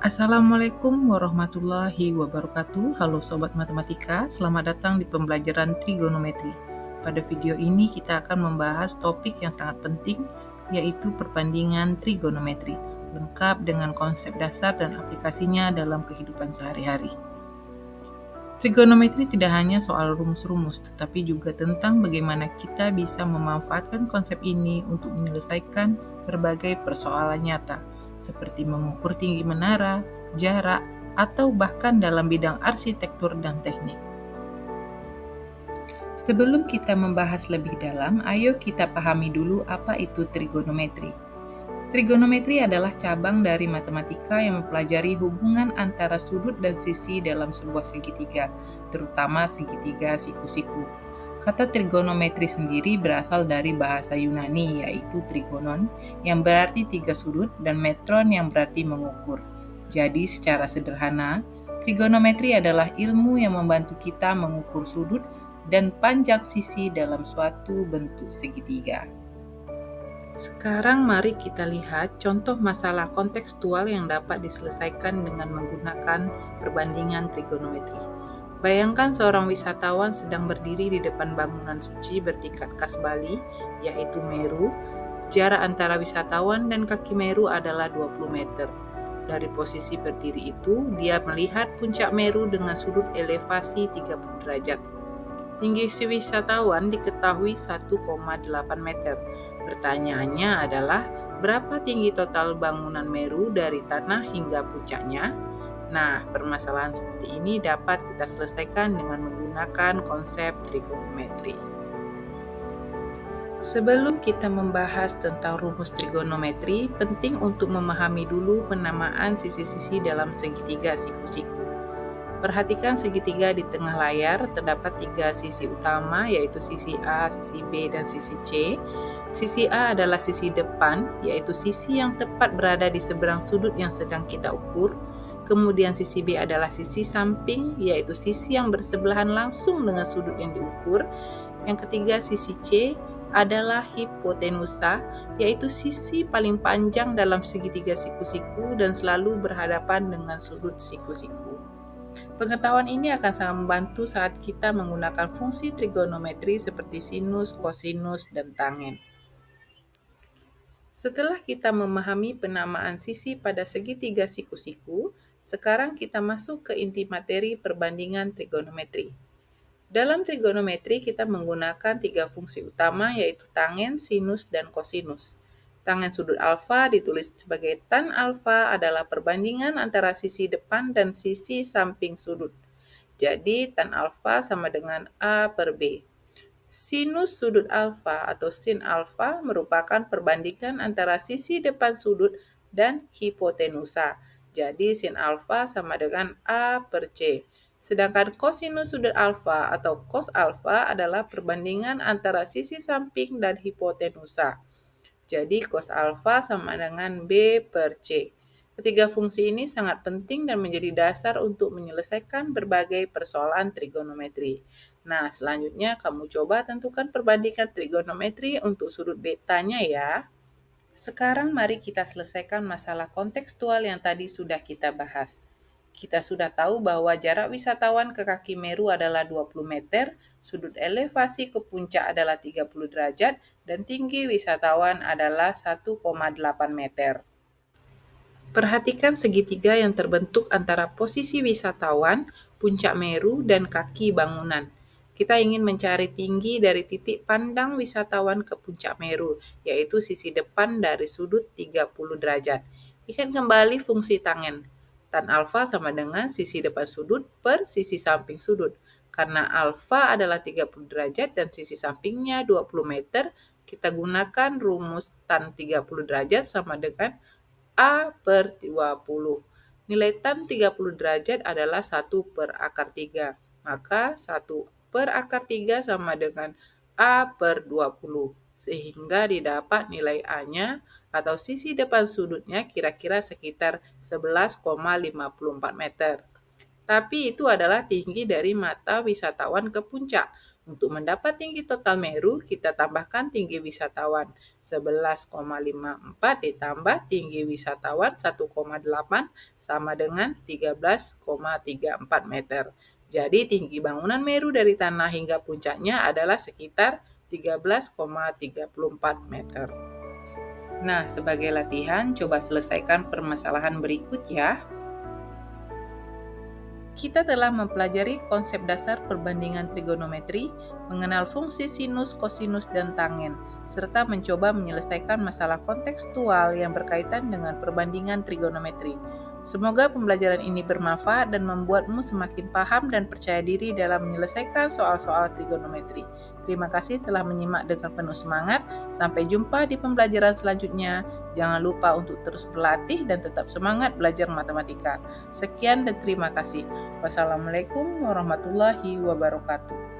Assalamualaikum warahmatullahi wabarakatuh. Halo Sobat Matematika, selamat datang di pembelajaran trigonometri. Pada video ini kita akan membahas topik yang sangat penting, yaitu perbandingan trigonometri, lengkap dengan konsep dasar dan aplikasinya dalam kehidupan sehari-hari. Trigonometri tidak hanya soal rumus-rumus, tetapi juga tentang bagaimana kita bisa memanfaatkan konsep ini untuk menyelesaikan berbagai persoalan nyata, seperti mengukur tinggi menara, jarak, atau bahkan dalam bidang arsitektur dan teknik. Sebelum kita membahas lebih dalam, ayo kita pahami dulu apa itu trigonometri. Trigonometri adalah cabang dari matematika yang mempelajari hubungan antara sudut dan sisi dalam sebuah segitiga, terutama segitiga siku-siku. Kata trigonometri sendiri berasal dari bahasa Yunani, yaitu trigonon, yang berarti tiga sudut, dan metron yang berarti mengukur. Jadi secara sederhana, trigonometri adalah ilmu yang membantu kita mengukur sudut dan panjang sisi dalam suatu bentuk segitiga. Sekarang mari kita lihat contoh masalah kontekstual yang dapat diselesaikan dengan menggunakan perbandingan trigonometri. Bayangkan seorang wisatawan sedang berdiri di depan bangunan suci bertingkat khas Bali, yaitu Meru. Jarak antara wisatawan dan kaki Meru adalah 20 meter. Dari posisi berdiri itu, dia melihat puncak Meru dengan sudut elevasi 30 derajat. Tinggi si wisatawan diketahui 1,8 meter. Pertanyaannya adalah, berapa tinggi total bangunan Meru dari tanah hingga puncaknya? Nah, permasalahan seperti ini dapat kita selesaikan dengan menggunakan konsep trigonometri. Sebelum kita membahas tentang rumus trigonometri, penting untuk memahami dulu penamaan sisi-sisi dalam segitiga siku-siku. Perhatikan segitiga di tengah layar, terdapat tiga sisi utama, yaitu sisi A, sisi B, dan sisi C. Sisi A adalah sisi depan, yaitu sisi yang tepat berada di seberang sudut yang sedang kita ukur. Kemudian sisi B adalah sisi samping, yaitu sisi yang bersebelahan langsung dengan sudut yang diukur. Yang ketiga, sisi C adalah hipotenusa, yaitu sisi paling panjang dalam segitiga siku-siku dan selalu berhadapan dengan sudut siku-siku. Pengetahuan ini akan sangat membantu saat kita menggunakan fungsi trigonometri seperti sinus, kosinus, dan tangen. Setelah kita memahami penamaan sisi pada segitiga siku-siku, sekarang kita masuk ke inti materi perbandingan trigonometri. Dalam trigonometri kita menggunakan tiga fungsi utama, yaitu tangen, sinus, dan kosinus. Tangen sudut alfa ditulis sebagai tan alfa adalah perbandingan antara sisi depan dan sisi samping sudut. Jadi tan alfa sama dengan A per B. Sinus sudut alfa atau sin alfa merupakan perbandingan antara sisi depan sudut dan hipotenusa. Jadi sin alfa sama dengan A per C. Sedangkan kosinus sudut alfa atau cos alfa adalah perbandingan antara sisi samping dan hipotenusa. Jadi cos alfa sama dengan B per C. Ketiga fungsi ini sangat penting dan menjadi dasar untuk menyelesaikan berbagai persoalan trigonometri. Nah, selanjutnya kamu coba tentukan perbandingan trigonometri untuk sudut betanya ya. Sekarang mari kita selesaikan masalah kontekstual yang tadi sudah kita bahas. Kita sudah tahu bahwa jarak wisatawan ke kaki Meru adalah 20 meter, sudut elevasi ke puncak adalah 30 derajat, dan tinggi wisatawan adalah 1,8 meter. Perhatikan segitiga yang terbentuk antara posisi wisatawan, puncak Meru, dan kaki bangunan. Kita ingin mencari tinggi dari titik pandang wisatawan ke puncak Meru, yaitu sisi depan dari sudut 30 derajat. Ingat kembali fungsi tangen. Tan alfa sama dengan sisi depan sudut per sisi samping sudut. Karena alfa adalah 30 derajat dan sisi sampingnya 20 meter, kita gunakan rumus tan 30 derajat sama dengan A per 20. Nilai tan 30 derajat adalah 1 per akar 3. Maka 1 per akar 3 sama dengan A per 20. Sehingga didapat nilai A-nya atau sisi depan sudutnya kira-kira sekitar 11,54 meter. Tapi itu adalah tinggi dari mata wisatawan ke puncak. Untuk mendapat tinggi total Meru, kita tambahkan tinggi wisatawan 11,54 ditambah tinggi wisatawan 1,8 sama dengan 13,34 meter. Jadi tinggi bangunan Meru dari tanah hingga puncaknya adalah sekitar 13,34 meter. Nah, sebagai latihan, coba selesaikan permasalahan berikut ya. Kita telah mempelajari konsep dasar perbandingan trigonometri, mengenal fungsi sinus, kosinus, dan tangen, serta mencoba menyelesaikan masalah kontekstual yang berkaitan dengan perbandingan trigonometri. Semoga pembelajaran ini bermanfaat dan membuatmu semakin paham dan percaya diri dalam menyelesaikan soal-soal trigonometri. Terima kasih telah menyimak dengan penuh semangat. Sampai jumpa di pembelajaran selanjutnya. Jangan lupa untuk terus berlatih dan tetap semangat belajar matematika. Sekian dan terima kasih. Wassalamualaikum warahmatullahi wabarakatuh.